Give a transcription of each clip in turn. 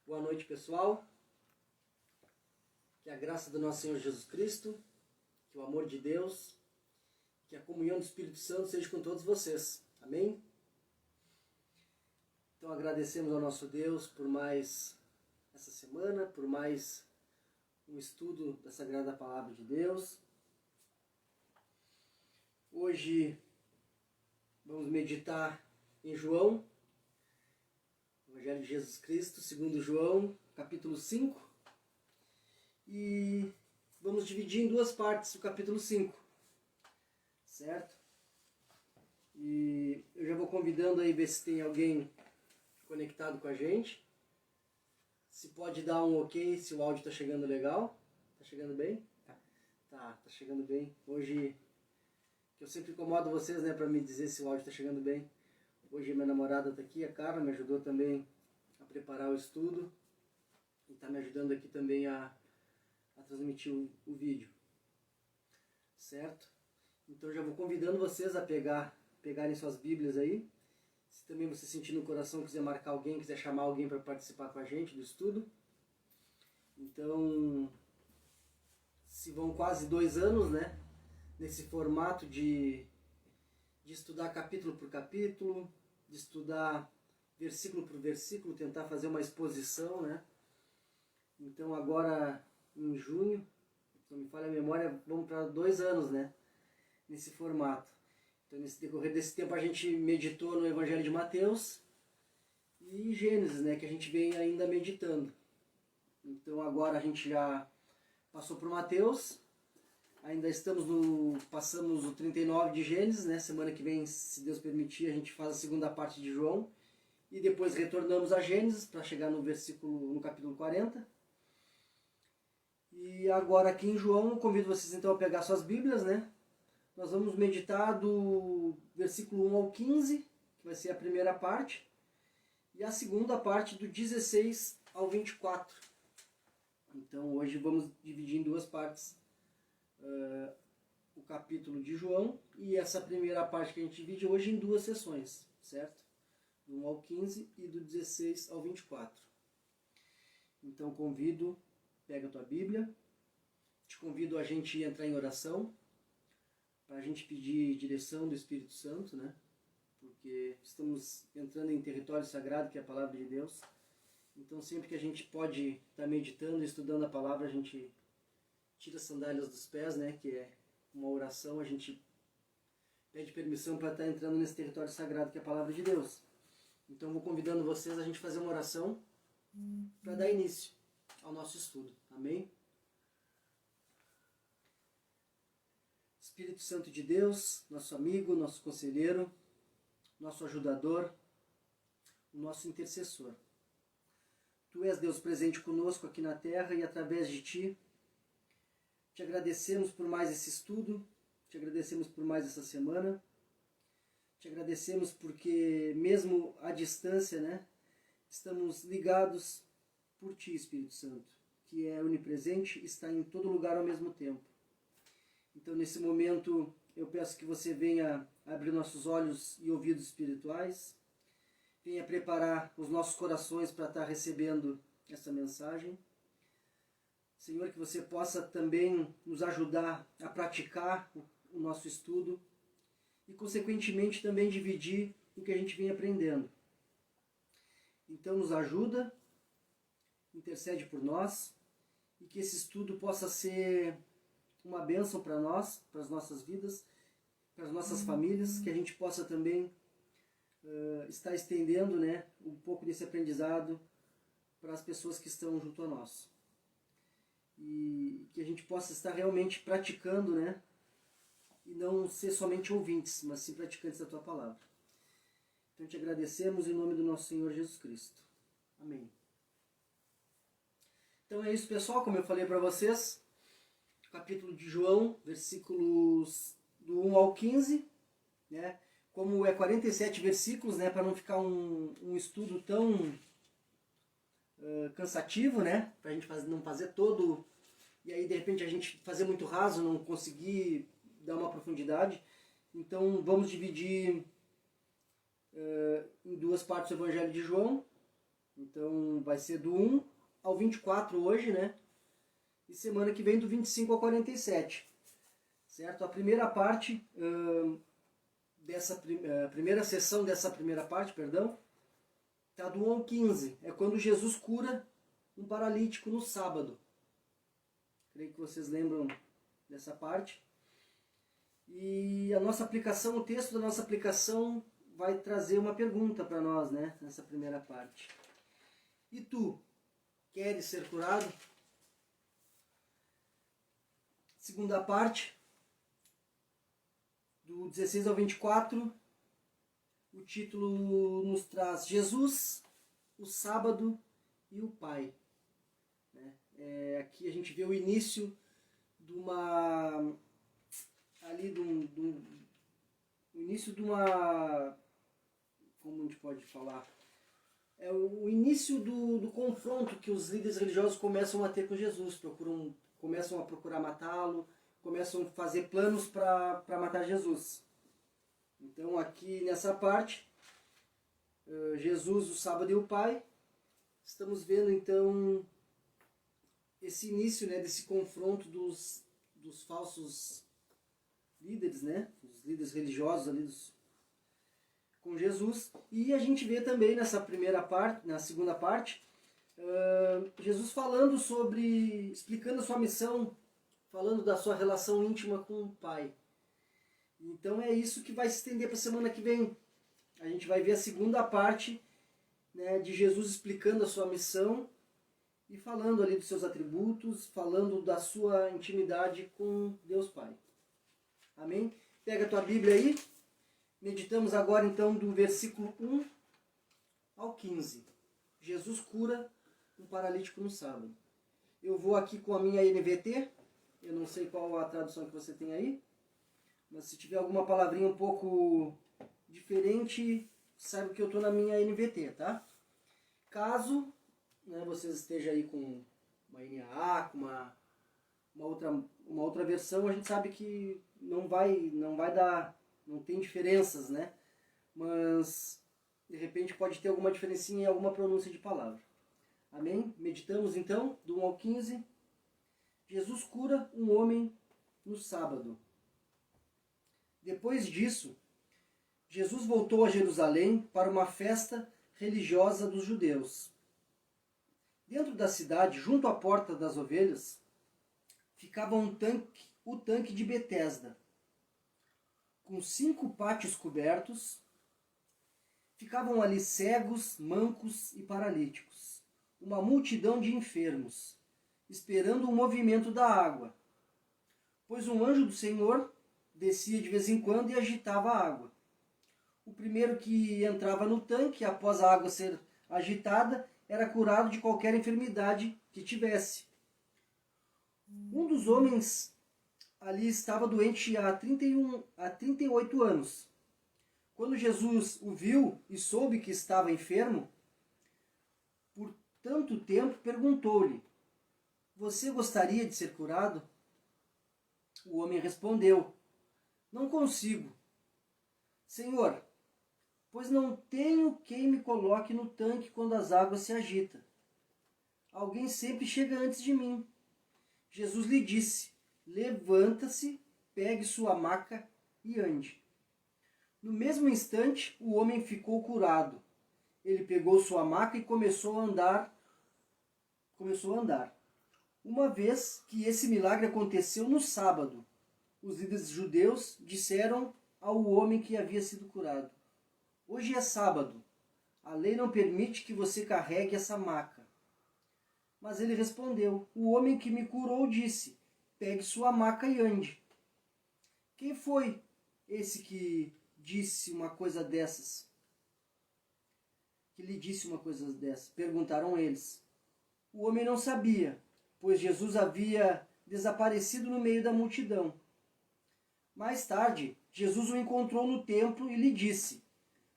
Boa noite, pessoal. Que a graça do nosso Senhor Jesus Cristo, que o amor de Deus, que a comunhão do Espírito Santo seja com todos vocês. Amém? Então agradecemos ao nosso Deus por mais essa semana, por mais um estudo da Sagrada Palavra de Deus. Hoje vamos meditar em João, Evangelho de Jesus Cristo, segundo João, capítulo 5. E vamos dividir em duas partes o capítulo 5, certo? E eu já vou convidando aí, ver se tem alguém conectado com a gente. Se pode dar um ok, se o áudio está chegando legal. Tá chegando bem? Tá chegando bem. Hoje, que eu sempre incomodo vocês, né, para me dizer se o áudio está chegando bem. Hoje minha namorada está aqui, a Carla, me ajudou também a preparar o estudo. E está me ajudando aqui também a transmitir o vídeo. Certo? Então já vou convidando vocês a pegarem suas Bíblias aí. Se também você sentir no coração, quiser marcar alguém, quiser chamar alguém para participar com a gente do estudo. Então, se vão quase 2 anos, né? Nesse formato de estudar capítulo por capítulo, de estudar versículo por versículo, tentar fazer uma exposição, né? Então agora, em junho, se não me falha a memória, vamos para 2 anos, né? Nesse formato. Então, nesse decorrer desse tempo, a gente meditou no Evangelho de Mateus e Gênesis, né? Que a gente vem ainda meditando. Então agora a gente já passou por Mateus, ainda passamos o 39 de Gênesis, né? Semana que vem, se Deus permitir, a gente faz a segunda parte de João. E depois retornamos a Gênesis para chegar no capítulo 40. E agora aqui em João, eu convido vocês então a pegar suas Bíblias, né? Nós vamos meditar do versículo 1 ao 15, que vai ser a primeira parte, e a segunda parte do 16 ao 24. Então hoje vamos dividir em duas partes o capítulo de João, e essa primeira parte que a gente divide hoje em 2 sessões, certo? Do 1 ao 15 e do 16 ao 24. Então pega a tua Bíblia, te convido a gente entrar em oração, para a gente pedir direção do Espírito Santo, né? Porque estamos entrando em território sagrado, que é a Palavra de Deus. Então sempre que a gente pode estar meditando e estudando a Palavra, a gente tira as sandálias dos pés, né? Que é uma oração, a gente pede permissão para estar entrando nesse território sagrado, que é a Palavra de Deus. Então vou convidando vocês a gente fazer uma oração para dar início ao nosso estudo. Amém? Espírito Santo de Deus, nosso amigo, nosso conselheiro, nosso ajudador, o nosso intercessor. Tu és Deus presente conosco aqui na terra e através de Ti. Te agradecemos por mais esse estudo, te agradecemos por mais essa semana, te agradecemos porque mesmo à distância, né, estamos ligados por Ti, Espírito Santo, que é onipresente e está em todo lugar ao mesmo tempo. Então, nesse momento, eu peço que você venha abrir nossos olhos e ouvidos espirituais, venha preparar os nossos corações para estar recebendo essa mensagem. Senhor, que você possa também nos ajudar a praticar o nosso estudo e, consequentemente, também dividir o que a gente vem aprendendo. Então, nos ajuda, intercede por nós e que esse estudo possa ser uma bênção para nós, para as nossas vidas, para as nossas famílias, que a gente possa também estar estendendo, né, um pouco desse aprendizado para as pessoas que estão junto a nós. E que a gente possa estar realmente praticando, né, e não ser somente ouvintes, mas sim praticantes da Tua Palavra. Então te agradecemos em nome do nosso Senhor Jesus Cristo. Amém. Então é isso, pessoal, como eu falei para vocês, capítulo de João, versículos do 1 ao 15, né? Como é 47 versículos, né? Para não ficar um estudo tão cansativo, né? Para a gente não fazer todo, e aí de repente a gente fazer muito raso, não conseguir dar uma profundidade. Então vamos dividir em 2 partes o Evangelho de João, Então vai ser do 1 ao 24 hoje, né? E semana que vem do 25 ao 47. Certo? A primeira parte primeira sessão dessa primeira parte, perdão, está do 1 ao 15. É quando Jesus cura um paralítico no sábado. Creio que vocês lembram dessa parte. E a nossa aplicação, o texto da nossa aplicação vai trazer uma pergunta para nós, né? Nessa primeira parte. E tu, queres ser curado? Segunda parte, do 16 ao 24, o título nos traz Jesus, o sábado e o Pai. Aqui a gente vê o início de uma... o início de uma... como a gente pode falar? É o início do confronto que os líderes religiosos começam a ter com Jesus. Começam a procurar matá-lo, começam a fazer planos para matar Jesus. Então aqui nessa parte, Jesus, o sábado e o Pai, estamos vendo então esse início, né, desse confronto dos falsos líderes, né, os líderes religiosos ali com Jesus. E a gente vê também nessa primeira parte, na segunda parte, Jesus falando explicando a sua missão, falando da sua relação íntima com o Pai. Então é isso que vai se estender para a semana que vem. A gente vai ver a segunda parte, né, de Jesus explicando a sua missão e falando ali dos seus atributos, falando da sua intimidade com Deus Pai. Amém? Pega a tua Bíblia aí. Meditamos agora então do versículo 1 ao 15. Jesus cura um paralítico no sábado. Eu vou aqui com a minha NVT. Eu não sei qual a tradução que você tem aí. Mas se tiver alguma palavrinha um pouco diferente, saiba que eu estou na minha NVT, tá? Caso, né, vocês estejam aí com uma NAA, com uma outra versão, a gente sabe que não vai dar, não tem diferenças, né? Mas de repente pode ter alguma diferencinha em alguma pronúncia de palavra. Amém? Meditamos então, do 1 ao 15. Jesus cura um homem no sábado. Depois disso, Jesus voltou a Jerusalém para uma festa religiosa dos judeus. Dentro da cidade, junto à porta das ovelhas, ficava o tanque de Betesda, com 5 pátios cobertos. Ficavam ali cegos, mancos e paralíticos, uma multidão de enfermos, esperando o movimento da água, pois um anjo do Senhor descia de vez em quando e agitava a água. O primeiro que entrava no tanque, após a água ser agitada, era curado de qualquer enfermidade que tivesse. Um dos homens ali estava doente há 38 anos. Quando Jesus o viu e soube que estava enfermo por tanto tempo, perguntou-lhe: "Você gostaria de ser curado?" O homem respondeu: "Não consigo, Senhor, pois não tenho quem me coloque no tanque quando as águas se agitam. Alguém sempre chega antes de mim." Jesus lhe disse: "Levanta-se, pegue sua maca e ande." No mesmo instante, o homem ficou curado. Ele pegou sua maca e começou a andar. Uma vez que esse milagre aconteceu no sábado, os líderes judeus disseram ao homem que havia sido curado: "Hoje é sábado. A lei não permite que você carregue essa maca." Mas ele respondeu: "O homem que me curou disse: pegue sua maca e ande." Quem foi esse que disse uma coisa dessas? Que lhe disse uma coisa dessas? Perguntaram eles. O homem não sabia, pois Jesus havia desaparecido no meio da multidão. Mais tarde, Jesus o encontrou no templo e lhe disse: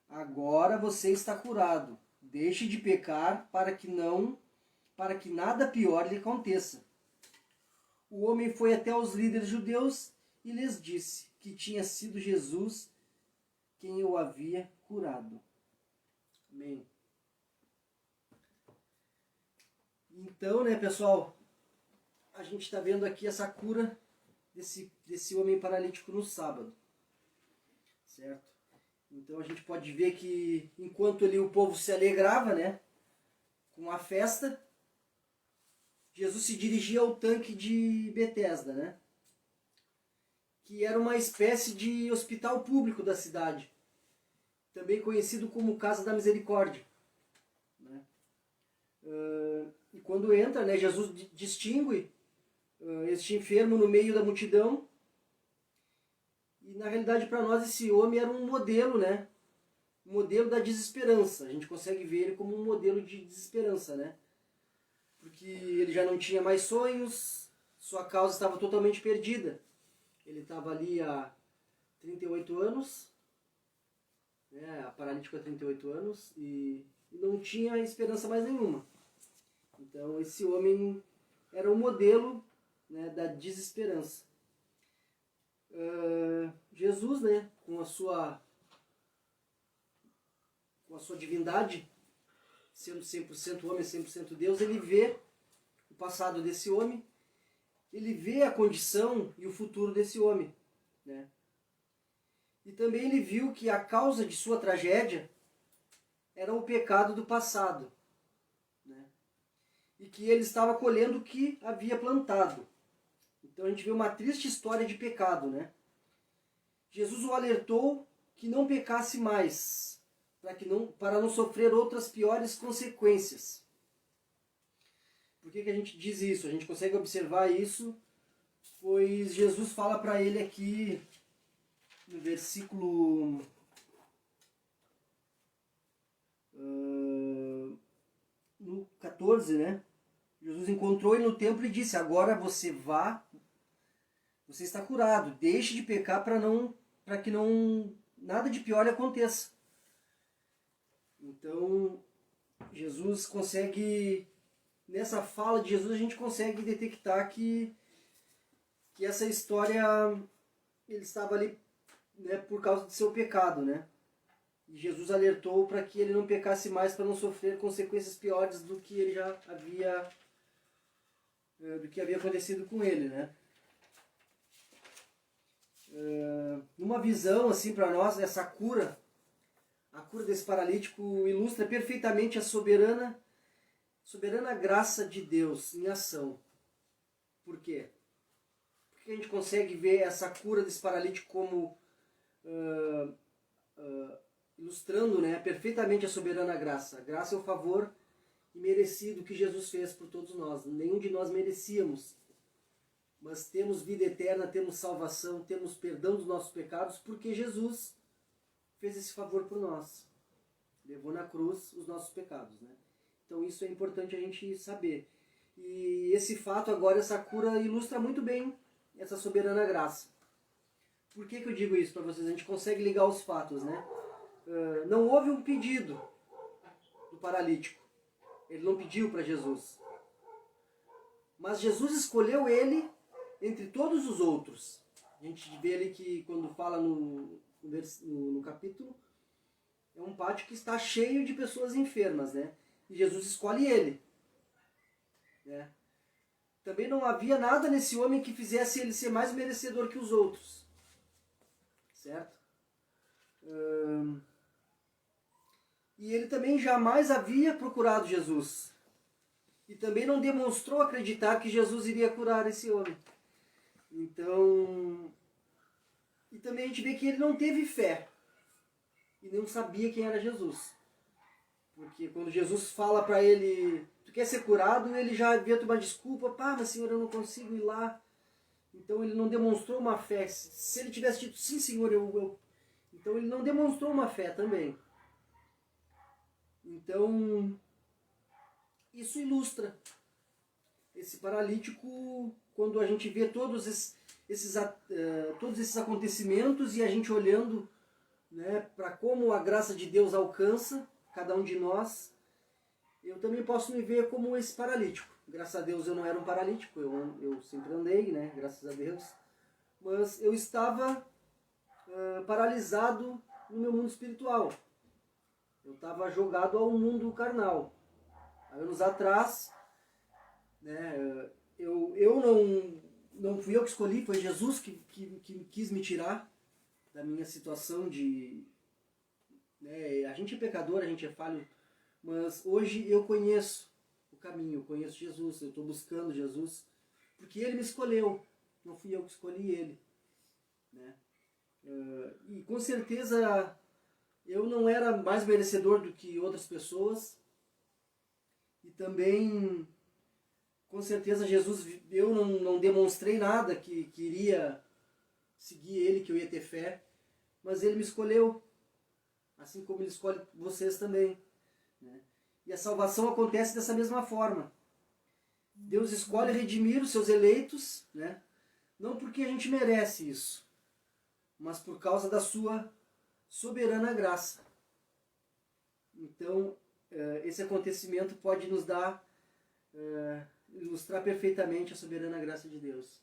"Agora você está curado. Deixe de pecar para que nada pior lhe aconteça." O homem foi até os líderes judeus e lhes disse que tinha sido Jesus quem o havia curado. Amém. Então, né, pessoal, a gente está vendo aqui essa cura desse homem paralítico no sábado, certo? Então a gente pode ver que enquanto ali o povo se alegrava, né, com a festa, Jesus se dirigia ao tanque de Betesda, né, que era uma espécie de hospital público da cidade, também conhecido como Casa da Misericórdia, né? E quando entra, né, Jesus distingue este enfermo no meio da multidão. E na realidade para nós esse homem era um modelo, né? Um modelo da desesperança. A gente consegue ver ele como um modelo de desesperança, né? Porque ele já não tinha mais sonhos, sua causa estava totalmente perdida. Ele estava ali há 38 anos, né? Paralítico há 38 anos, e não tinha esperança mais nenhuma. Então esse homem era um modelo, né, da desesperança. Jesus, né, com a sua divindade, sendo 100% homem, 100% Deus, ele vê o passado desse homem, ele vê a condição e o futuro desse homem, né? E também ele viu que a causa de sua tragédia era o pecado do passado, né? E que ele estava colhendo o que havia plantado. Então a gente vê uma triste história de pecado, né? Jesus o alertou que não pecasse mais, para não sofrer outras piores consequências. Por que a gente diz isso? A gente consegue observar isso, pois Jesus fala para ele aqui no versículo no 14, né? Jesus encontrou ele no templo e disse: agora você está curado, deixe de pecar para que não nada de pior lhe aconteça. Então, Jesus consegue, nessa fala de Jesus, a gente consegue detectar que essa história, ele estava ali, né, por causa do seu pecado, né? E Jesus alertou para que ele não pecasse mais, para não sofrer consequências piores do que ele já havia, do que havia acontecido com ele, né? Uma visão assim para nós, essa cura, a cura desse paralítico ilustra perfeitamente a soberana graça de Deus em ação. Por quê? Porque a gente consegue ver essa cura desse paralítico como ilustrando, né, perfeitamente a soberana graça. A graça é o favor imerecido que Jesus fez por todos nós. Nenhum de nós merecíamos, mas temos vida eterna, temos salvação, temos perdão dos nossos pecados, porque Jesus fez esse favor por nós. Levou na cruz os nossos pecados, né? Então isso é importante a gente saber. E esse fato agora, essa cura, ilustra muito bem essa soberana graça. Por que eu digo isso para vocês? A gente consegue ligar os fatos, né? Não houve um pedido do paralítico. Ele não pediu para Jesus. Mas Jesus escolheu ele entre todos os outros. A gente vê ali que quando fala no capítulo, é um pátio que está cheio de pessoas enfermas, né? E Jesus escolhe ele, né? Também não havia nada nesse homem que fizesse ele ser mais merecedor que os outros, certo? E ele também jamais havia procurado Jesus. E também não demonstrou acreditar que Jesus iria curar esse homem. Então, e também a gente vê que ele não teve fé e não sabia quem era Jesus. Porque quando Jesus fala para ele, tu quer ser curado, ele já inventa uma desculpa, mas Senhor, eu não consigo ir lá. Então ele não demonstrou uma fé. Se ele tivesse dito, sim Senhor, então ele não demonstrou uma fé também. Então, isso ilustra esse paralítico, quando a gente vê todos esses acontecimentos e a gente olhando, né, para como a graça de Deus alcança cada um de nós. Eu também posso me ver como esse paralítico. Graças a Deus eu não era um paralítico, eu sempre andei, né, graças a Deus. Mas eu estava paralisado no meu mundo espiritual. Eu estava jogado ao mundo carnal. Há anos atrás, né? Eu não fui eu que escolhi, foi Jesus que quis me tirar da minha situação de... Né, a gente é pecador, a gente é falho, mas hoje eu conheço o caminho, eu conheço Jesus, eu estou buscando Jesus, porque Ele me escolheu, não fui eu que escolhi Ele. Né? E com certeza eu não era mais merecedor do que outras pessoas, e também com certeza Jesus, eu não demonstrei nada que queria seguir Ele, que eu ia ter fé, mas Ele me escolheu, assim como Ele escolhe vocês também. Né? E a salvação acontece dessa mesma forma. Deus escolhe redimir os seus eleitos, né? Não porque a gente merece isso, mas por causa da sua soberana graça. Então, esse acontecimento pode nos dar, ilustrar perfeitamente a soberana graça de Deus.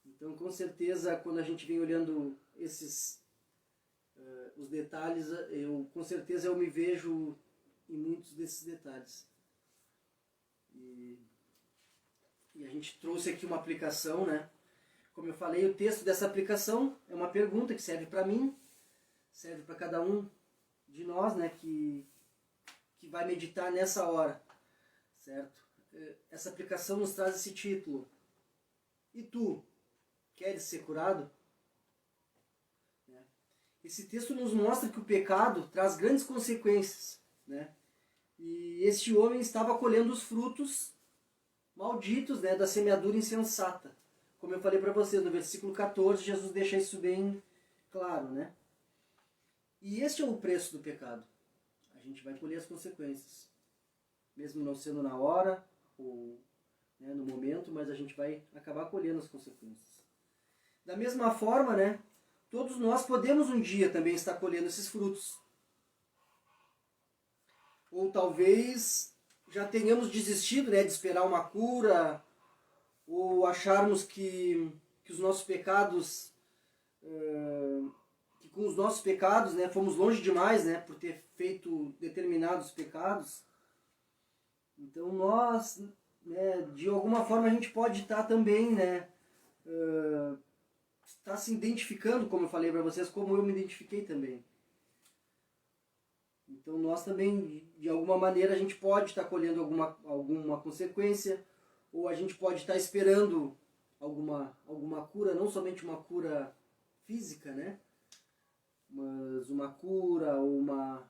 Então, com certeza, quando a gente vem olhando os detalhes, com certeza eu me vejo em muitos desses detalhes. E a gente trouxe aqui uma aplicação, né? Como eu falei, o texto dessa aplicação é uma pergunta que serve para mim, serve para cada um de nós, né? Que vai meditar nessa hora, certo? Essa aplicação nos traz esse título. E tu, queres ser curado? Esse texto nos mostra que o pecado traz grandes consequências, né? E este homem estava colhendo os frutos malditos, né, da semeadura insensata. Como eu falei para vocês, no versículo 14, Jesus deixa isso bem claro, né? E este é o preço do pecado. A gente vai colher as consequências. Mesmo não sendo na hora, ou, né, no momento, mas a gente vai acabar colhendo as consequências. Da mesma forma, né, todos nós podemos um dia também estar colhendo esses frutos. Ou talvez já tenhamos desistido, né, de esperar uma cura, ou acharmos que os nossos pecados, que com os nossos pecados, né, fomos longe demais, né, por ter feito determinados pecados. Então nós, né, de alguma forma a gente pode estar também, né, estar se identificando, como eu falei para vocês, como eu me identifiquei também. Então nós também, de alguma maneira, a gente pode estar colhendo alguma consequência, ou a gente pode estar esperando alguma cura, não somente uma cura física, né? Mas uma cura ou uma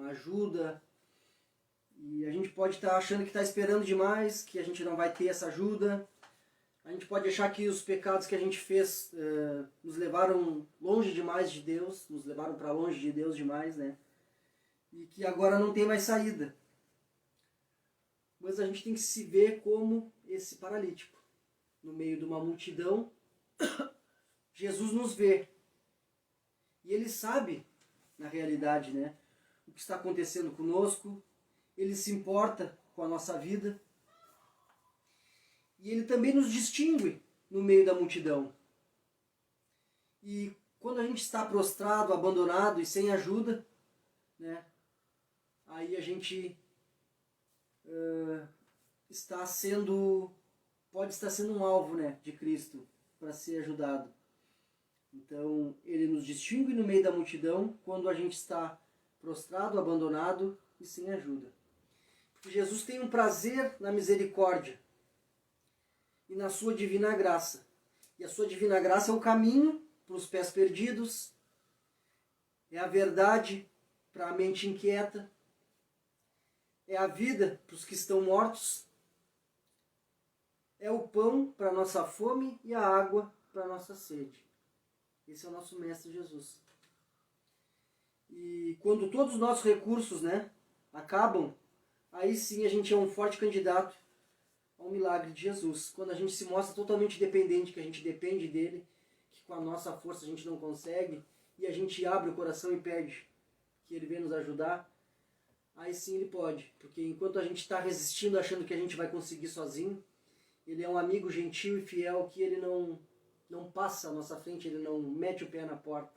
ajuda. E a gente pode estar achando que está esperando demais, que a gente não vai ter essa ajuda. A gente pode achar que os pecados que a gente fez nos levaram longe demais de Deus, nos levaram para longe de Deus demais, né? E que agora não tem mais saída. Mas a gente tem que se ver como esse paralítico. No meio de uma multidão, Jesus nos vê. E Ele sabe, na realidade, né, o que está acontecendo conosco. Ele se importa com a nossa vida. E Ele também nos distingue no meio da multidão. E quando a gente está prostrado, abandonado e sem ajuda, né, aí a gente pode estar sendo um alvo, né, de Cristo para ser ajudado. Então, Ele nos distingue no meio da multidão quando a gente está prostrado, abandonado e sem ajuda. Porque Jesus tem um prazer na misericórdia e na sua divina graça. E a sua divina graça é o caminho para os pés perdidos, é a verdade para a mente inquieta, é a vida para os que estão mortos, é o pão para a nossa fome e a água para a nossa sede. Esse é o nosso Mestre Jesus. E quando todos os nossos recursos, né, acabam, aí sim a gente é um forte candidato ao milagre de Jesus. Quando a gente se mostra totalmente dependente, que a gente depende dele, que com a nossa força a gente não consegue, e a gente abre o coração e pede que ele venha nos ajudar, aí sim Ele pode. Porque enquanto a gente está resistindo, achando que a gente vai conseguir sozinho, Ele é um amigo gentil e fiel que Ele não passa à nossa frente, Ele não mete o pé na porta.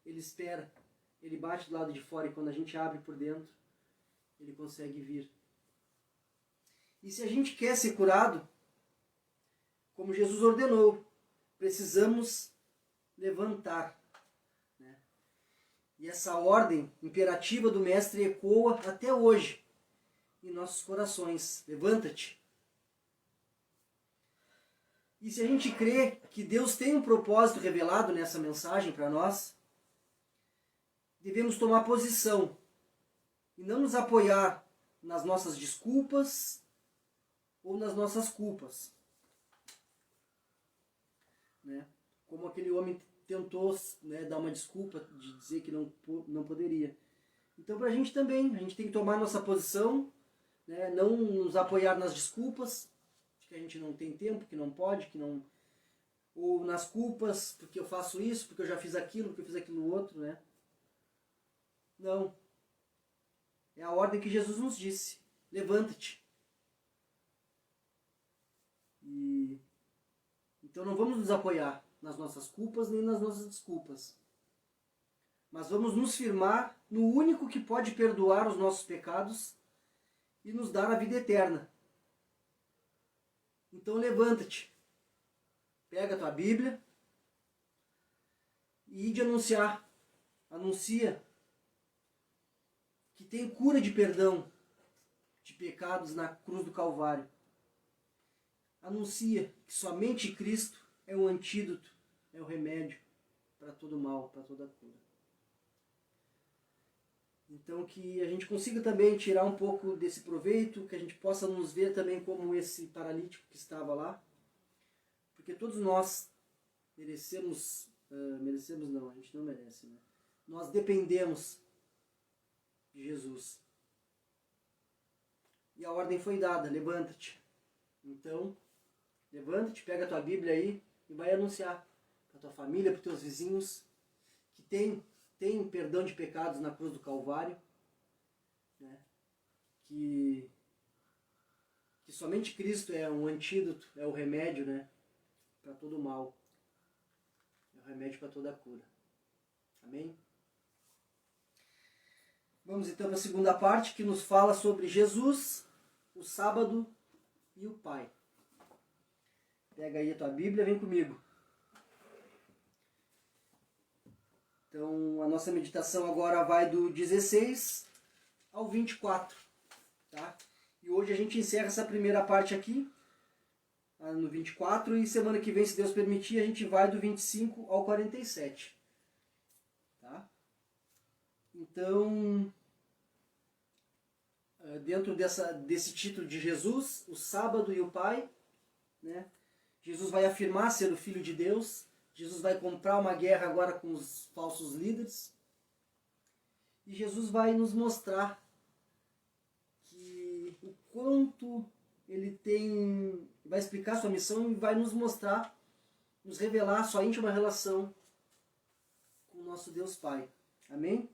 Ele espera, Ele bate do lado de fora e quando a gente abre por dentro, Ele consegue vir. E se a gente quer ser curado, como Jesus ordenou, precisamos levantar. Né? E essa ordem imperativa do Mestre ecoa até hoje em nossos corações. Levanta-te. E se a gente crê que Deus tem um propósito revelado nessa mensagem para nós, devemos tomar posição e não nos apoiar nas nossas desculpas ou nas nossas culpas. Né? Como aquele homem tentou, né, dar uma desculpa de dizer que não poderia. Então, para a gente também, a gente tem que tomar nossa posição, né, não nos apoiar nas desculpas, que a gente não tem tempo, que não pode, que não... ou nas culpas, porque eu faço isso, porque eu já fiz aquilo, porque eu fiz aquilo outro, né? Não. É a ordem que Jesus nos disse. Levanta-te. Então não vamos nos apoiar nas nossas culpas nem nas nossas desculpas. Mas vamos nos firmar no único que pode perdoar os nossos pecados e nos dar a vida eterna. Então levanta-te, pega a tua Bíblia e ide anunciar. Anuncia que tem cura de perdão de pecados na cruz do Calvário. Anuncia que somente Cristo é o antídoto, é o remédio para todo mal, para toda cura. Então que a gente consiga também tirar um pouco desse proveito, que a gente possa nos ver também como esse paralítico que estava lá. Porque todos nós merecemos não, a gente não merece, né? Nós dependemos de Jesus. E a ordem foi dada, levanta-te. Então, levanta-te, pega a tua Bíblia aí e vai anunciar para tua família, para os teus vizinhos, que tem perdão de pecados na cruz do Calvário, né? Que somente Cristo é um antídoto, é o remédio, né? Para todo o mal, é o remédio para toda a cura. Amém? Vamos então para a segunda parte, que nos fala sobre Jesus, o sábado e o Pai. Pega aí a tua Bíblia, vem comigo. Então, a nossa meditação agora vai do 16 ao 24. Tá? E hoje a gente encerra essa primeira parte aqui, no 24, e semana que vem, se Deus permitir, a gente vai do 25 ao 47. Tá? Então, dentro desse título de Jesus, o sábado e o Pai, né? Jesus vai afirmar ser o Filho de Deus. Jesus vai comprar uma guerra agora com os falsos líderes. E Jesus vai nos mostrar que o quanto ele tem... vai explicar sua missão e vai nos mostrar, nos revelar sua íntima relação com o nosso Deus Pai. Amém?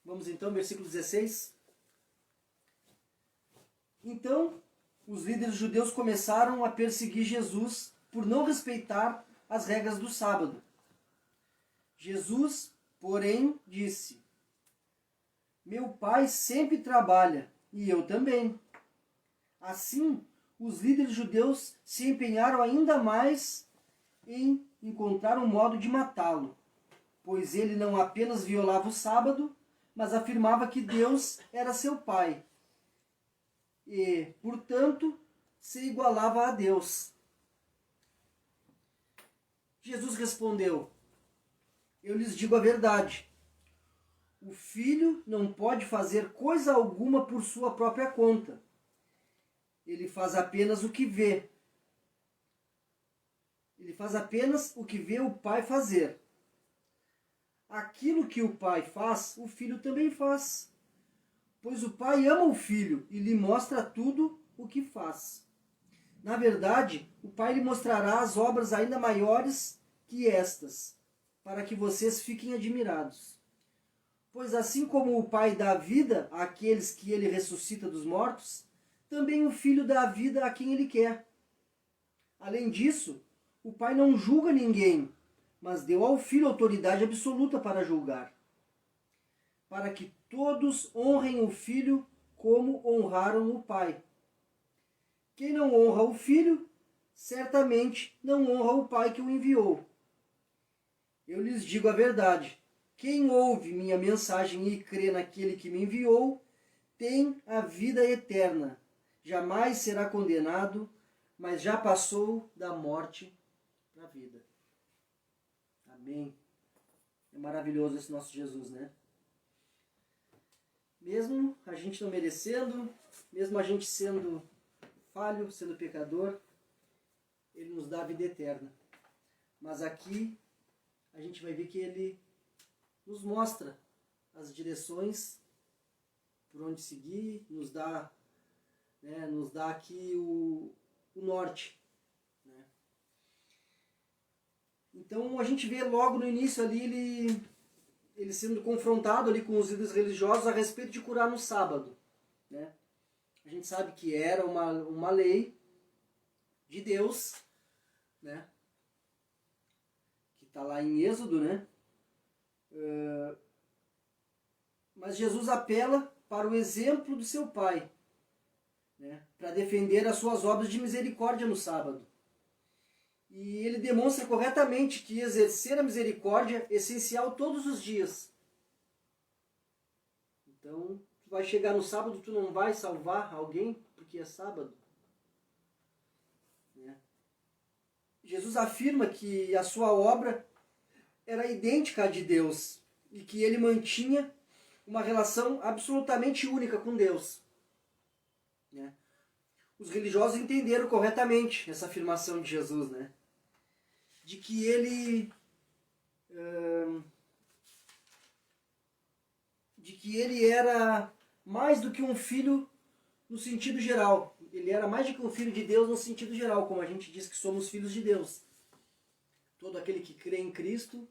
Vamos então, versículo 16. Então, os líderes judeus começaram a perseguir Jesus por não respeitar as regras do sábado. Jesus, porém, disse: meu Pai sempre trabalha, e eu também. Assim, os líderes judeus se empenharam ainda mais em encontrar um modo de matá-lo, pois ele não apenas violava o sábado, mas afirmava que Deus era seu Pai e, portanto, se igualava a Deus. Jesus respondeu: eu lhes digo a verdade. O filho não pode fazer coisa alguma por sua própria conta. Ele faz apenas o que vê. Ele faz apenas o que vê o pai fazer. Aquilo que o pai faz, o filho também faz. Pois o pai ama o filho e lhe mostra tudo o que faz. Na verdade, o pai lhe mostrará as obras ainda maiores que estas, para que vocês fiquem admirados. Pois assim como o pai dá vida àqueles que ele ressuscita dos mortos, também o filho dá vida a quem ele quer. Além disso, o pai não julga ninguém, mas deu ao filho autoridade absoluta para julgar, para que todos honrem o filho como honraram o pai. Quem não honra o Filho, certamente não honra o Pai que o enviou. Eu lhes digo a verdade. Quem ouve minha mensagem e crê naquele que me enviou, tem a vida eterna. Jamais será condenado, mas já passou da morte para a vida. Amém. É maravilhoso esse nosso Jesus, né? Mesmo a gente não merecendo, mesmo a gente sendo falho, sendo pecador, Ele nos dá a vida eterna. Mas aqui a gente vai ver que Ele nos mostra as direções por onde seguir, nos dá aqui o norte. Né? Então a gente vê logo no início ali ele sendo confrontado ali com os líderes religiosos a respeito de curar no sábado. Né? A gente sabe que era uma lei de Deus, né? Que está lá em Êxodo, né? Mas Jesus apela para o exemplo do seu Pai, né? Para defender as suas obras de misericórdia no sábado. E ele demonstra corretamente que exercer a misericórdia é essencial todos os dias. Então, tu vai chegar no sábado, tu não vai salvar alguém porque é sábado. Né? Jesus afirma que a sua obra era idêntica à de Deus e que ele mantinha uma relação absolutamente única com Deus. Né? Os religiosos entenderam corretamente essa afirmação de Jesus, né? De que ele era mais do que um filho no sentido geral. Ele era mais do que um filho de Deus no sentido geral, como a gente diz que somos filhos de Deus. Todo aquele que crê em Cristo,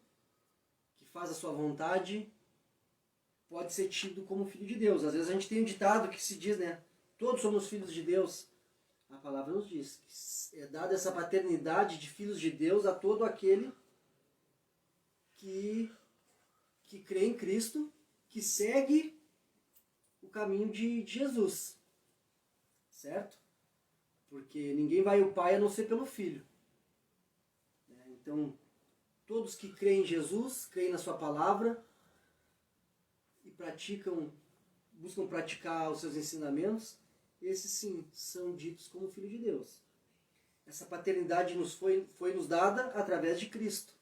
que faz a sua vontade, pode ser tido como filho de Deus. Às vezes a gente tem um ditado que se diz, né? Todos somos filhos de Deus. A palavra nos diz que é dada essa paternidade de filhos de Deus a todo aquele que crê em Cristo, que segue o caminho de Jesus. Certo? Porque ninguém vai ao Pai a não ser pelo Filho. Então, todos que creem em Jesus, creem na sua palavra e buscam praticar os seus ensinamentos, esses sim são ditos como filho de Deus. Essa paternidade foi nos dada através de Cristo.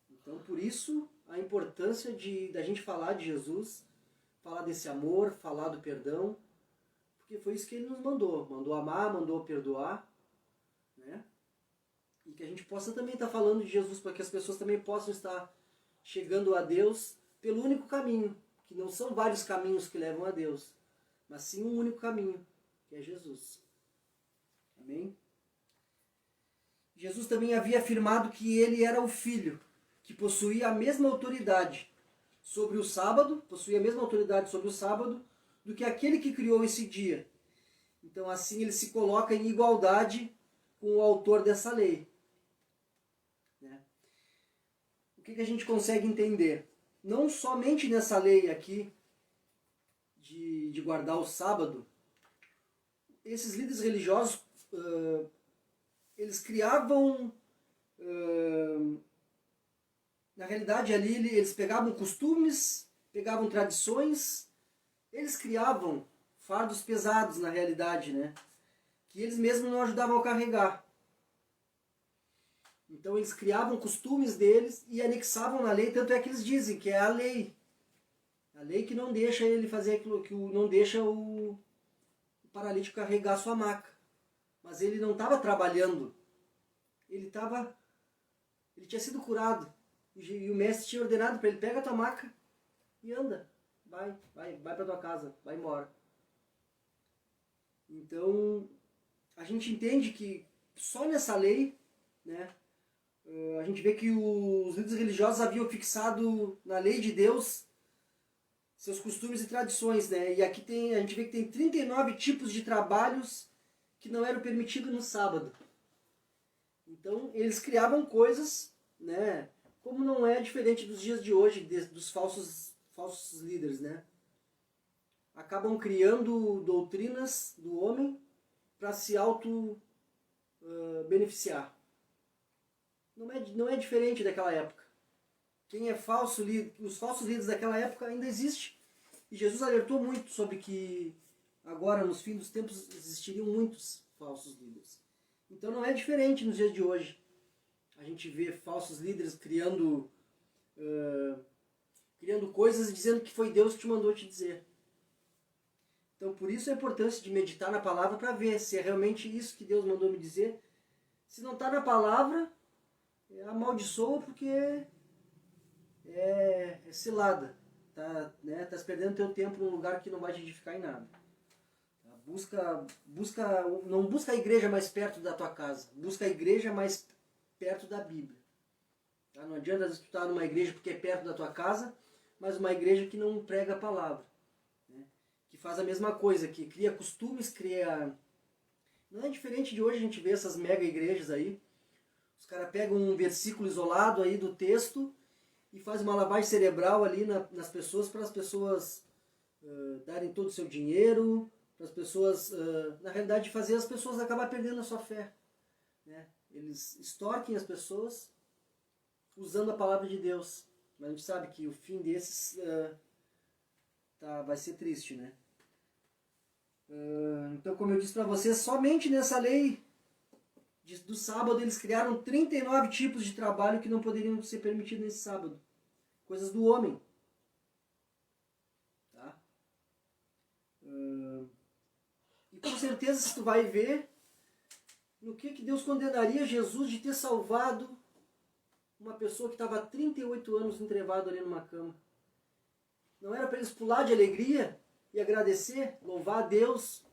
Então, por isso, a importância da gente falar de Jesus, falar desse amor, falar do perdão, porque foi isso que ele nos mandou. Mandou amar, mandou perdoar, né? E que a gente possa também estar falando de Jesus, para que as pessoas também possam estar chegando a Deus pelo único caminho, que não são vários caminhos que levam a Deus, mas sim um único caminho, que é Jesus. Amém? Jesus também havia afirmado que ele era o Filho, que possuía a mesma autoridade sobre o sábado, do que aquele que criou esse dia. Então assim ele se coloca em igualdade com o autor dessa lei. Né? O que a gente consegue entender? Não somente nessa lei aqui, de guardar o sábado, esses líderes religiosos, eles criavam, na realidade ali eles pegavam costumes, pegavam tradições, eles criavam fardos pesados na realidade, né? Que eles mesmos não ajudavam a carregar. Então eles criavam costumes deles e anexavam na lei, tanto é que eles dizem que é a lei. A lei que não deixa ele fazer aquilo, que não deixa o paralítico carregar a sua maca. Mas ele não estava trabalhando. Ele tinha sido curado. E o mestre tinha ordenado para ele, pega a tua maca e anda. Vai para tua casa, vai embora. Então, a gente entende que só nessa lei, né, a gente vê que os líderes religiosos haviam fixado na lei de Deus seus costumes e tradições, né? E aqui a gente vê que tem 39 tipos de trabalhos que não eram permitidos no sábado. Então, eles criavam coisas, né? Como não é diferente dos dias de hoje, dos falsos líderes, né? Acabam criando doutrinas do homem para se beneficiar. Não é diferente daquela época. Quem é falso, os falsos líderes daquela época ainda existem. E Jesus alertou muito sobre que agora, nos fins dos tempos, existiriam muitos falsos líderes. Então não é diferente nos dias de hoje. A gente vê falsos líderes criando coisas e dizendo que foi Deus que te mandou te dizer. Então por isso a importância de meditar na palavra para ver se é realmente isso que Deus mandou me dizer. Se não está na palavra, amaldiçoa porque é cilada. Tá perdendo teu tempo num lugar que não vai te edificar em nada. Não busca a igreja mais perto da tua casa. Busca a igreja mais perto da Bíblia. Tá? Não adianta às vezes tu estar numa igreja porque é perto da tua casa, mas uma igreja que não prega a palavra. Né? Que faz a mesma coisa, que cria costumes, Não é diferente de hoje a gente ver essas mega igrejas aí. Os caras pegam um versículo isolado aí do texto e fazem uma lavagem cerebral ali nas pessoas, para as pessoas darem todo o seu dinheiro, para as pessoas, na realidade, fazer as pessoas acabar perdendo a sua fé. Né? Eles extorquem as pessoas usando a palavra de Deus. Mas a gente sabe que o fim desses vai ser triste, né? Então, como eu disse para vocês, somente nessa lei do sábado eles criaram 39 tipos de trabalho que não poderiam ser permitidos nesse sábado. Coisas do homem. Tá? E com certeza se tu vai ver no que Deus condenaria Jesus de ter salvado uma pessoa que estava há 38 anos entrevado ali numa cama. Não era para eles pular de alegria e agradecer, louvar a Deus,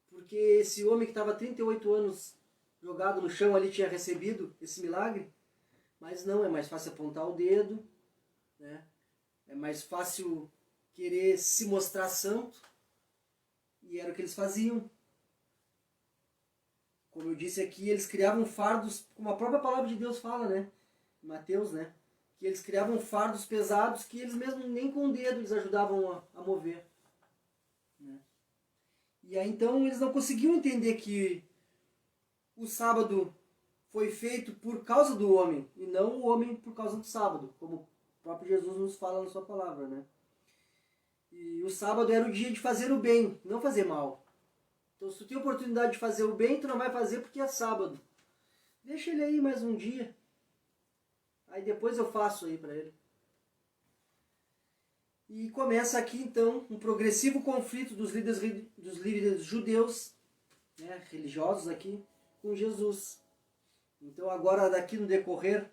porque esse homem que estava há 38 anos jogado no chão ali tinha recebido esse milagre? Mas não, é mais fácil apontar o dedo, né? É mais fácil querer se mostrar santo, e era o que eles faziam. Como eu disse aqui, eles criavam fardos, como a própria palavra de Deus fala, né? Mateus, né? Que eles criavam fardos pesados que eles mesmos nem com o dedo eles ajudavam a mover. Né? E aí então eles não conseguiam entender que o sábado foi feito por causa do homem, e não o homem por causa do sábado, como o próprio Jesus nos fala na sua palavra, né? E o sábado era o dia de fazer o bem, não fazer mal. Então se tu tem a oportunidade de fazer o bem, tu não vai fazer porque é sábado. Deixa ele aí mais um dia. Aí depois eu faço aí para ele. E começa aqui então um progressivo conflito dos líderes judeus, né, religiosos aqui, com Jesus. Então agora daqui no decorrer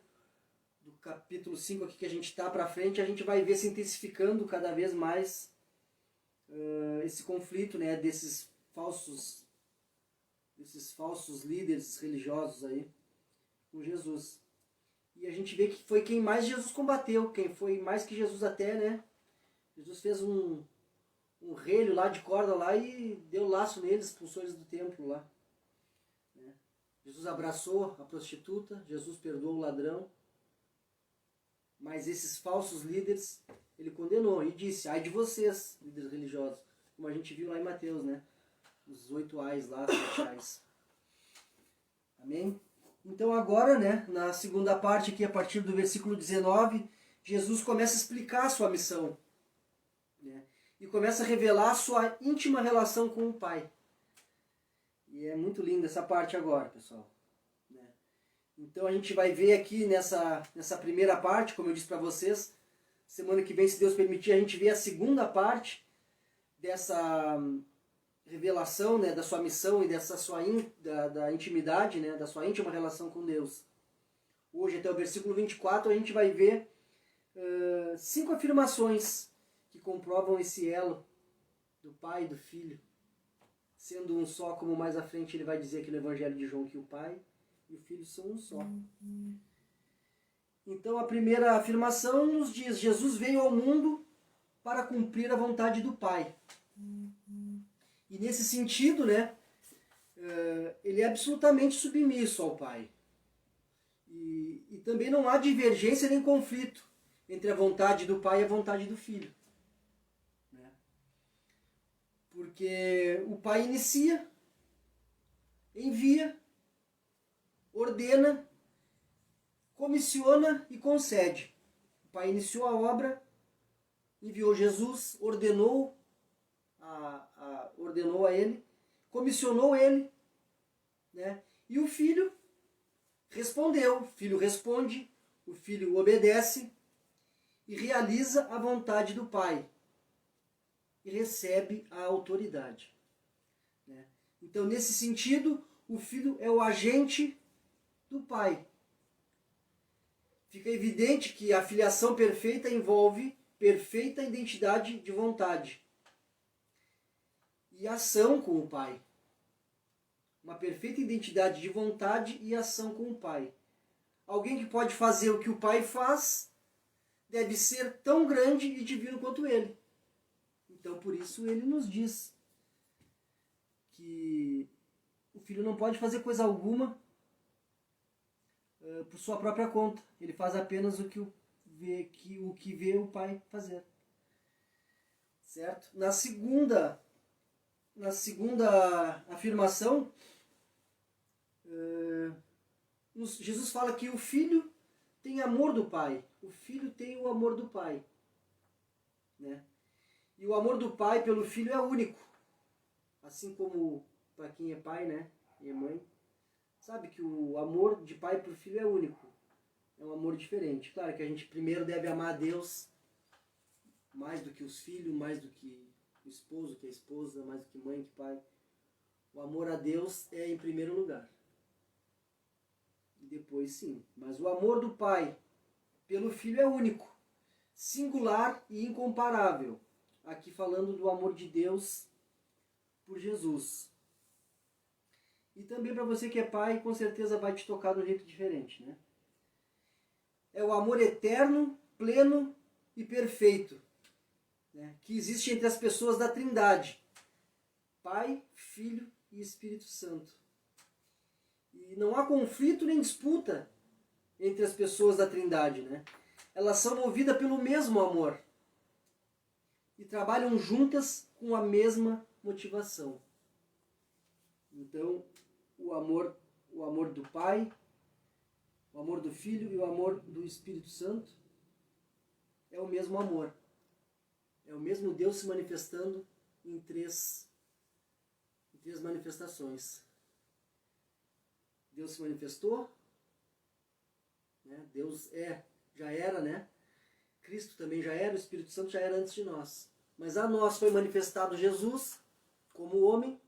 do capítulo 5 aqui que a gente está para frente, a gente vai ver se intensificando cada vez mais esse conflito, né, desses falsos líderes religiosos aí com Jesus. E a gente vê que foi quem mais Jesus combateu, quem foi mais que Jesus até, né? Jesus fez um relho lá de corda lá e deu laço neles, expulsou eles do templo lá. Né? Jesus abraçou a prostituta, Jesus perdoou o ladrão. Mas esses falsos líderes, ele condenou e disse, ai de vocês, líderes religiosos. Como a gente viu lá em Mateus, né? Os 8 ais lá, 7 ais. Amém? Então agora, né, na segunda parte aqui, a partir do versículo 19, Jesus começa a explicar a sua missão. Né, e começa a revelar a sua íntima relação com o Pai. E é muito linda essa parte agora, pessoal. Né. Então a gente vai ver aqui nessa primeira parte, como eu disse para vocês, semana que vem, se Deus permitir, a gente vê a segunda parte dessa revelação, né, da sua missão e dessa da intimidade, né, da sua íntima relação com Deus. Hoje, até o versículo 24, a gente vai ver 5 afirmações que comprovam esse elo do Pai e do Filho, sendo um só, como mais à frente ele vai dizer aqui no Evangelho de João, que o Pai e o Filho são um só. Então, a primeira afirmação nos diz, Jesus veio ao mundo para cumprir a vontade do Pai. E nesse sentido, né, ele é absolutamente submisso ao Pai. E também não há divergência nem conflito entre a vontade do Pai e a vontade do Filho. Né? Porque o Pai inicia envia, ordena, comissiona e concede. O Pai iniciou a obra, enviou Jesus, ordenou a ele, comissionou ele, né? E o Filho respondeu. O Filho responde, o Filho obedece e realiza a vontade do Pai e recebe a autoridade, né? Então, nesse sentido, o Filho é o agente do Pai. Fica evidente que a filiação perfeita envolve perfeita identidade de vontade e ação com o Pai. Uma perfeita identidade de vontade e ação com o Pai. Alguém que pode fazer o que o Pai faz deve ser tão grande e divino quanto ele. Então, por isso, ele nos diz que o Filho não pode fazer coisa alguma por sua própria conta. Ele faz apenas o que vê o Pai fazer. Certo? Na segunda afirmação, Jesus fala que o Filho tem amor do Pai. O Filho tem o amor do Pai, né? E o amor do Pai pelo Filho é único. Assim como para quem é pai, né, e é mãe, sabe que o amor de pai por filho é único. É um amor diferente. Claro que a gente primeiro deve amar a Deus mais do que os filhos, mais do que o esposo, que a esposa, mais do que mãe, que pai. O amor a Deus é em primeiro lugar. E depois sim. Mas o amor do pai pelo filho é único, singular e incomparável. Aqui falando do amor de Deus por Jesus. E também para você que é pai, com certeza vai te tocar de um jeito diferente, né? É o amor eterno, pleno e perfeito, né, que existe entre as pessoas da Trindade. Pai, Filho e Espírito Santo. E não há conflito nem disputa entre as pessoas da Trindade, né? Elas são movidas pelo mesmo amor e trabalham juntas com a mesma motivação. Então, o amor do Pai, o amor do Filho e o amor do Espírito Santo é o mesmo amor. É o mesmo Deus se manifestando em três manifestações. Deus se manifestou, né? Deus já era, né? Cristo também já era, o Espírito Santo já era antes de nós. Mas a nós foi manifestado Jesus como homem,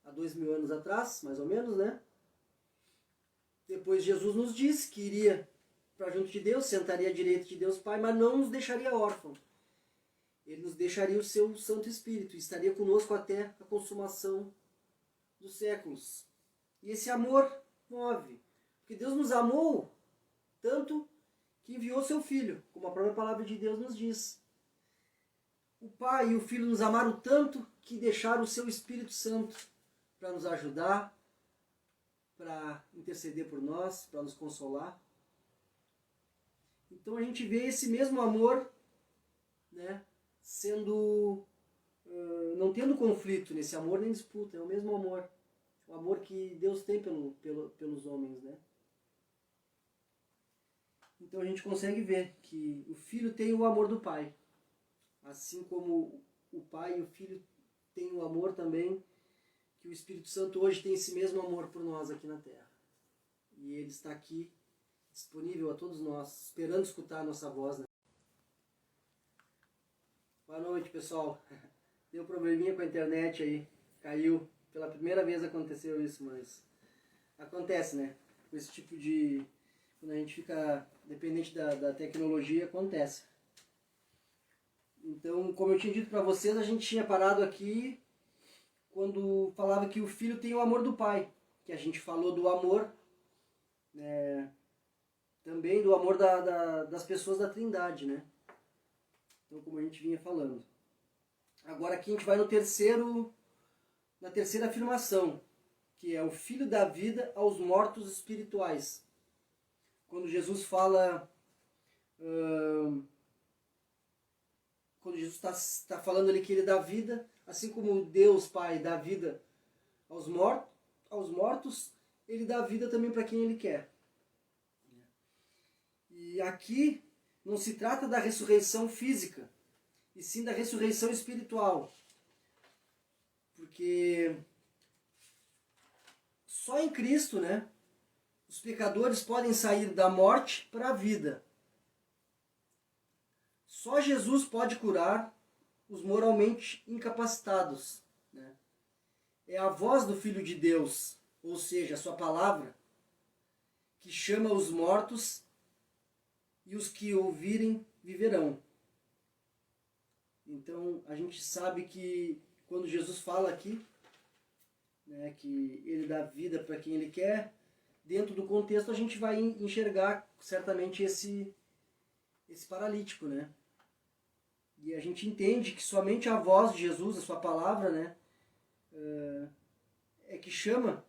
há 2000 anos atrás, mais ou menos, né? Depois Jesus nos disse que iria para junto de Deus, sentaria à direita de Deus Pai, mas não nos deixaria órfãos. Ele nos deixaria o seu Santo Espírito e estaria conosco até a consumação dos séculos. E esse amor move. Porque Deus nos amou tanto que enviou seu Filho, como a própria palavra de Deus nos diz. O Pai e o Filho nos amaram tanto que deixaram o seu Espírito Santo para nos ajudar, para interceder por nós, para nos consolar. Então a gente vê esse mesmo amor, né, não tendo conflito nesse amor nem disputa, é o mesmo amor. O amor que Deus tem pelos homens, né? Então a gente consegue ver que o Filho tem o amor do Pai. Assim como o Pai e o Filho têm o amor também, que o Espírito Santo hoje tem esse mesmo amor por nós aqui na Terra. E ele está aqui, disponível a todos nós, esperando escutar a nossa voz, né? Boa noite, pessoal. Deu probleminha com a internet aí, caiu. Pela primeira vez aconteceu isso, mas acontece, né? Com esse tipo de... Quando a gente fica dependente da tecnologia, acontece. Então, como eu tinha dito para vocês, a gente tinha parado aqui quando falava que o Filho tem o amor do Pai. Que a gente falou do amor, né, também do amor das pessoas da Trindade, né? Então, como a gente vinha falando. Agora aqui a gente vai na terceira afirmação, que é o Filho da vida aos mortos espirituais. Quando Jesus fala... quando Jesus está falando ali que ele dá vida, assim como Deus Pai dá vida aos mortos, ele dá vida também para quem ele quer. E aqui não se trata da ressurreição física, e sim da ressurreição espiritual. Porque só em Cristo, né, os pecadores podem sair da morte para a vida. Só Jesus pode curar os moralmente incapacitados. Né? É a voz do Filho de Deus, ou seja, a sua palavra, que chama os mortos e os que ouvirem viverão. Então a gente sabe que quando Jesus fala aqui, né, que ele dá vida para quem ele quer, dentro do contexto a gente vai enxergar certamente esse paralítico, né? E a gente entende que somente a voz de Jesus, a sua palavra, né, é que chama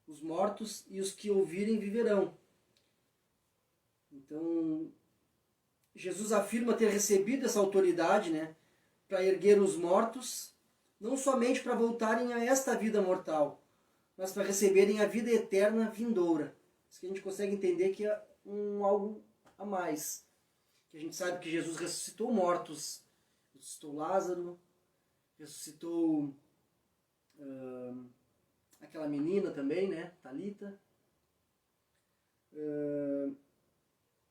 os mortos e os que ouvirem viverão. Então, Jesus afirma ter recebido essa autoridade, né, para erguer os mortos, não somente para voltarem a esta vida mortal, mas para receberem a vida eterna vindoura. Isso que a gente consegue entender que é algo a mais. Que a gente sabe que Jesus ressuscitou mortos, ressuscitou Lázaro, ressuscitou aquela menina também, né, Talita.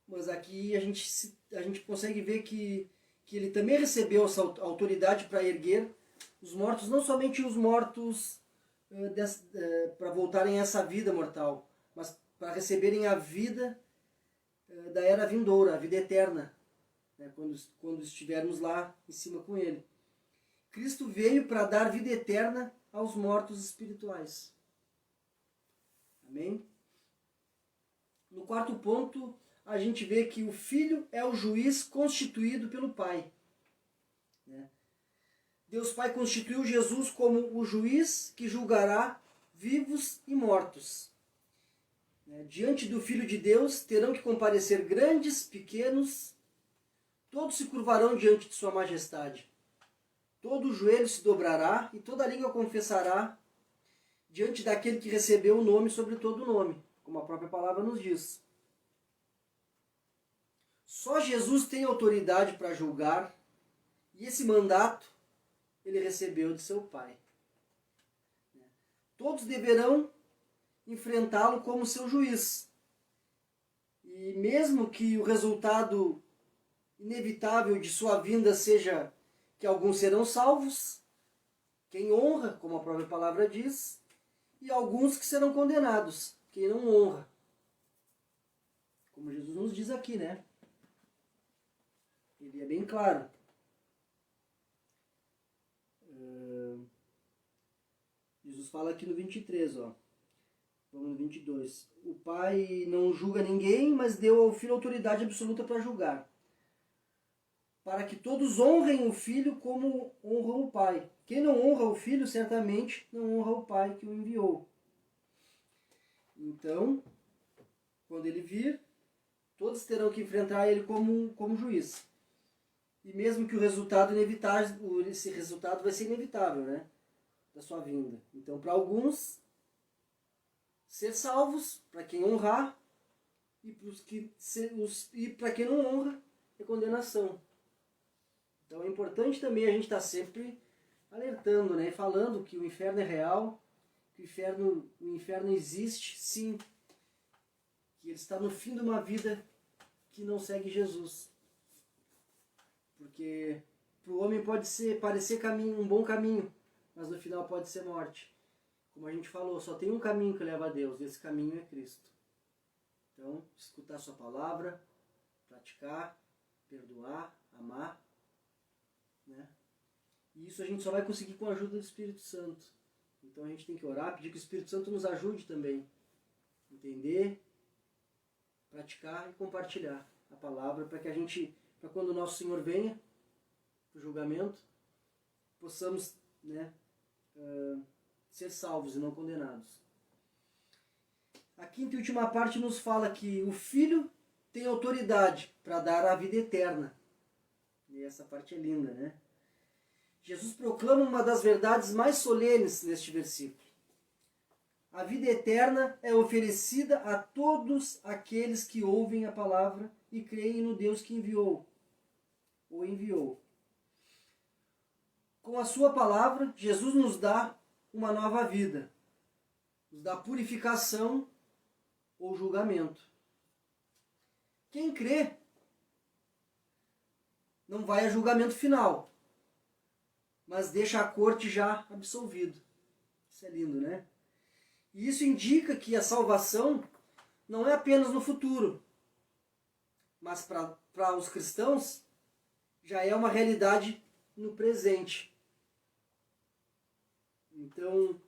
Mas aqui a gente consegue ver que ele também recebeu essa autoridade para erguer os mortos, não somente os mortos para voltarem a essa vida mortal, mas para receberem a vida da era vindoura, a vida eterna, né, quando estivermos lá em cima com ele. Cristo veio para dar vida eterna aos mortos espirituais. Amém? No quarto ponto, a gente vê que o Filho é o juiz constituído pelo Pai. Né? Deus Pai constituiu Jesus como o juiz que julgará vivos e mortos. Diante do Filho de Deus terão que comparecer grandes, pequenos, todos se curvarão diante de sua majestade. Todo joelho se dobrará e toda língua confessará diante daquele que recebeu o nome sobre todo nome, como a própria palavra nos diz. Só Jesus tem autoridade para julgar, e esse mandato ele recebeu de seu Pai. Todos deverão enfrentá-lo como seu juiz. E mesmo que o resultado inevitável de sua vinda seja que alguns serão salvos, quem honra, como a própria palavra diz, e alguns que serão condenados, quem não honra. Como Jesus nos diz aqui, né? Ele é bem claro. Jesus fala aqui no 23, ó. Vamos no 22. O Pai não julga ninguém, mas deu ao Filho autoridade absoluta para julgar. Para que todos honrem o Filho como honram o Pai. Quem não honra o Filho, certamente não honra o Pai que o enviou. Então, quando ele vir, todos terão que enfrentar ele como juiz. E mesmo que o resultado inevitável, esse resultado vai ser inevitável, né? Da sua vinda. Então, para alguns, ser salvos, para quem honrar, e para quem não honra, é condenação. Então é importante também a gente estar sempre alertando, né? Falando que o inferno é real, que o inferno existe, sim. Que ele está no fim de uma vida que não segue Jesus. Porque para o homem pode parecer um bom caminho, mas no final pode ser morte. Como a gente falou, só tem um caminho que leva a Deus, e esse caminho é Cristo. Então, escutar a sua palavra, praticar, perdoar, amar, né? E isso a gente só vai conseguir com a ajuda do Espírito Santo. Então a gente tem que orar, pedir que o Espírito Santo nos ajude também. Entender, praticar e compartilhar a palavra para para quando o nosso Senhor venha para o julgamento, possamos, né, ser salvos e não condenados. A quinta e última parte nos fala que o Filho tem autoridade para dar a vida eterna. E essa parte é linda, né? Jesus proclama uma das verdades mais solenes neste versículo. A vida eterna é oferecida a todos aqueles que ouvem a palavra e creem no Deus que enviou. Com a sua palavra, Jesus nos dá uma nova vida. Nos dá purificação ou julgamento. Quem crê não vai a julgamento final, mas deixa a corte já absolvido. Isso é lindo, né? E isso indica que a salvação não é apenas no futuro, mas para os cristãos já é uma realidade no presente. Então,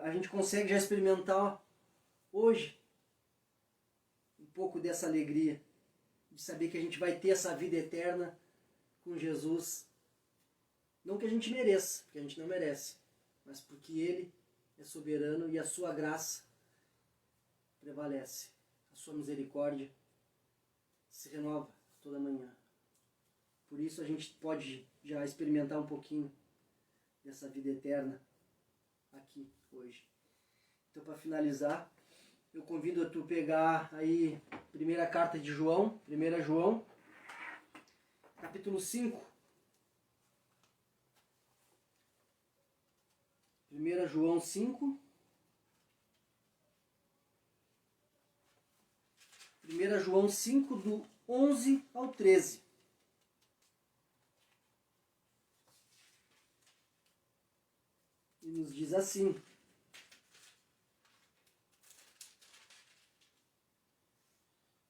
a gente consegue já experimentar hoje um pouco dessa alegria de saber que a gente vai ter essa vida eterna com Jesus. Não que a gente mereça, porque a gente não merece, mas porque Ele é soberano e a sua graça prevalece. A sua misericórdia se renova toda manhã. Por isso a gente pode já experimentar um pouquinho dessa vida eterna aqui hoje. Então, para finalizar, eu convido a tu pegar aí primeira carta de João, 1 João, capítulo 5. 1 João 5. 1 João 5, do 11 ao 13. E nos diz assim: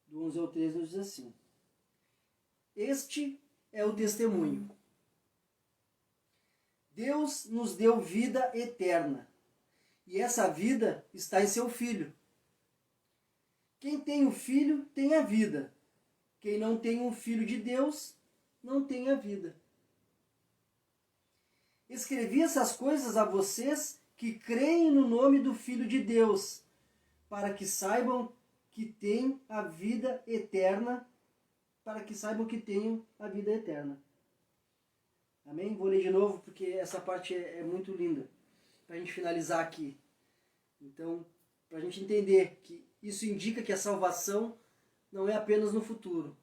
do 11 ao 13 nos diz assim: Este é o testemunho. Deus nos deu vida eterna, e essa vida está em seu Filho. Quem tem o Filho tem a vida. Quem não tem o Filho de Deus não tem a vida. Escrevi essas coisas a vocês que creem no nome do Filho de Deus, para que saibam que têm a vida eterna, Amém? Vou ler de novo porque essa parte é muito linda, para a gente finalizar aqui. Então, para a gente entender que isso indica que a salvação não é apenas no futuro,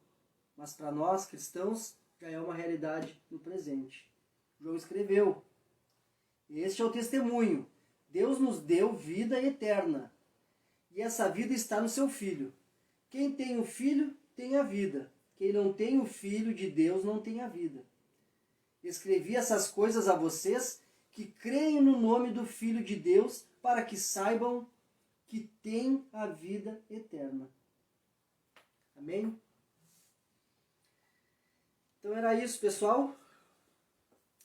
mas para nós cristãos já é uma realidade no presente. João escreveu: Este é o testemunho. Deus nos deu vida eterna, e essa vida está no seu Filho. Quem tem o Filho tem a vida. Quem não tem o Filho de Deus não tem a vida. Escrevi essas coisas a vocês que creem no nome do Filho de Deus, para que saibam que têm a vida eterna. Amém? Então era isso, pessoal.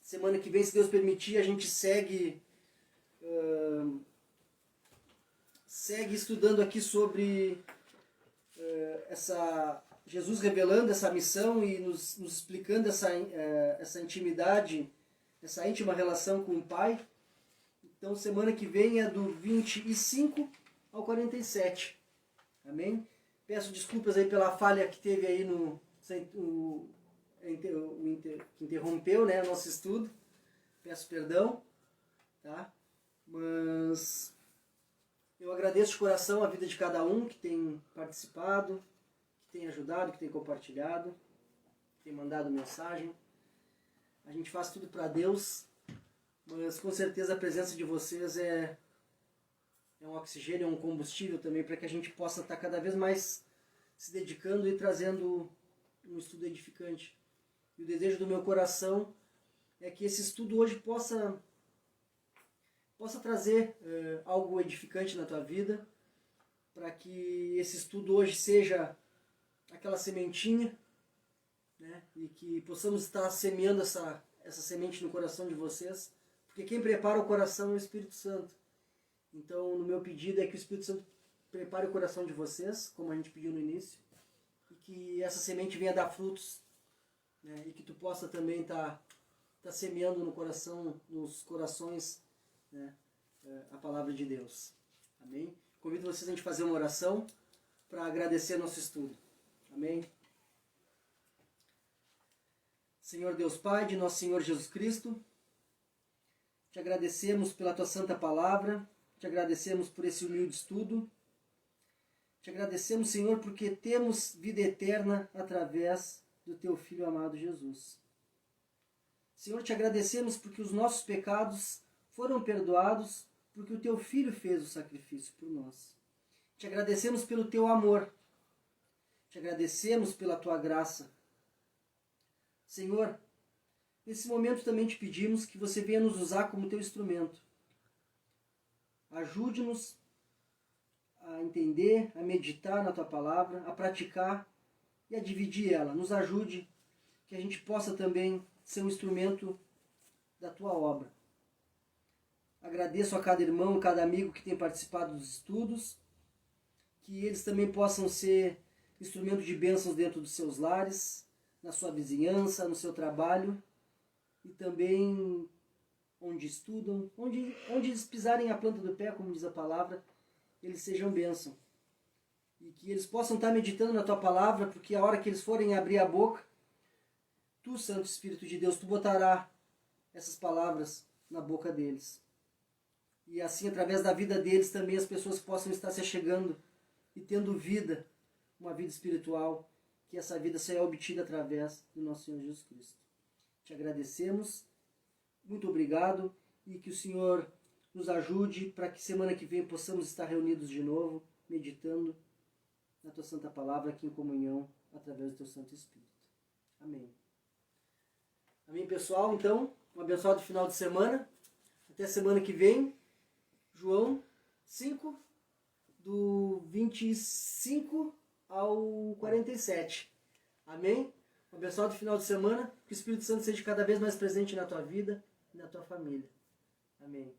Semana que vem, se Deus permitir, a gente segue estudando aqui sobre Jesus revelando essa missão e nos explicando essa intimidade, essa íntima relação com o Pai. Então, semana que vem é do 25 ao 47. Amém? Peço desculpas aí pela falha que teve aí que interrompeu, né, o nosso estudo. Peço perdão, tá? Mas eu agradeço de coração a vida de cada um que tem participado, que tem ajudado, que tem compartilhado, que tem mandado mensagem. A gente faz tudo para Deus, mas com certeza a presença de vocês é um oxigênio, é um combustível também para que a gente possa estar cada vez mais se dedicando e trazendo um estudo edificante. E o desejo do meu coração é que esse estudo hoje possa trazer algo edificante na tua vida, para que esse estudo hoje seja aquela sementinha, né? E que possamos estar semeando essa semente no coração de vocês, porque quem prepara o coração é o Espírito Santo. Então, no meu pedido é que o Espírito Santo prepare o coração de vocês, como a gente pediu no início, e que essa semente venha dar frutos, né? E que tu possa também estar semeando no coração, nos corações, né, a palavra de Deus. Amém? Convido vocês a gente fazer uma oração para agradecer nosso estudo. Amém? Senhor Deus Pai, de nosso Senhor Jesus Cristo, te agradecemos pela tua santa palavra, te agradecemos por esse humilde estudo, te agradecemos, Senhor, porque temos vida eterna através do teu Filho amado Jesus. Senhor, te agradecemos porque os nossos pecados foram perdoados, porque o teu Filho fez o sacrifício por nós. Te agradecemos pelo teu amor, te agradecemos pela tua graça. Senhor, nesse momento também te pedimos que você venha nos usar como teu instrumento. Ajude-nos a entender, a meditar na tua palavra, a praticar e a dividir ela. Nos ajude que a gente possa também ser um instrumento da tua obra. Agradeço a cada irmão, cada amigo que tem participado dos estudos, que eles também possam ser instrumento de bênçãos dentro dos seus lares, na sua vizinhança, no seu trabalho e também onde estudam, onde eles pisarem a planta do pé, como diz a palavra, eles sejam bênção. E que eles possam estar meditando na tua palavra, porque a hora que eles forem abrir a boca, tu, Santo Espírito de Deus, tu botará essas palavras na boca deles. E assim, através da vida deles, também as pessoas possam estar se achegando e tendo vida, uma vida espiritual, que essa vida seja obtida através do nosso Senhor Jesus Cristo. Te agradecemos, muito obrigado, e que o Senhor nos ajude para que semana que vem possamos estar reunidos de novo, meditando na tua santa palavra aqui em comunhão, através do teu Santo Espírito. Amém. Amém, pessoal? Então, um abençoado final de semana. Até semana que vem. João 5, do 25 ao 47. Amém? Um abençoado final de semana. Que o Espírito Santo seja cada vez mais presente na tua vida e na tua família. Amém.